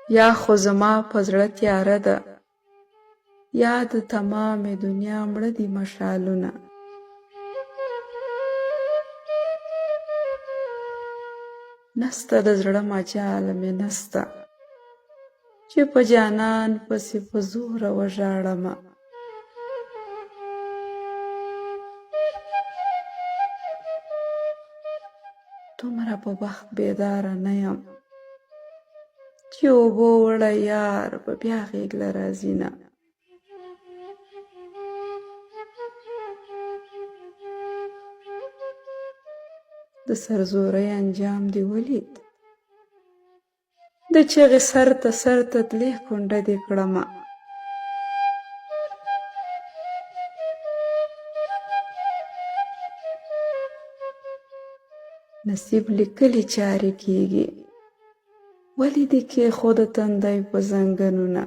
یا خو زما په زړه تیاره ده، یا د تمامې دنیا مړه دي مشالونه. نسته د زړه مجال مې نسته، چې په جانان پسې په زوره وژاړمه. دومره په بخت بیداره نه یم، چې اوبو وړی یار به بیا غېږ له راځي نه. د سرزورۍ انجام دې ولید، د چغې سر ته تلې کونډه دې کړمه. نصیب لیکلي چارې کېږي، ولې دې کېښوده تندی په زنګنونه.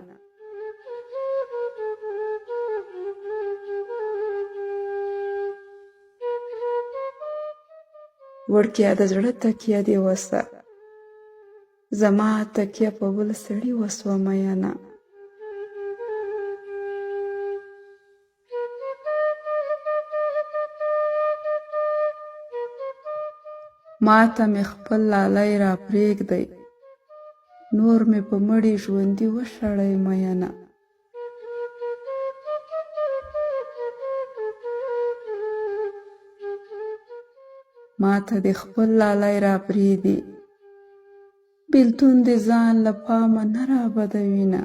وړکیه د زړه تکیه دې وسه، زما تکیه په بل سړي وسوه مینه. ما ته مې خپل لالی را پرېږدی، نور مې په مړي ژوندي وشړئ مینه. ما ته دې خپل لالی را پرېږدي، بېلتون دې ځان له پامه نه رابدوینه.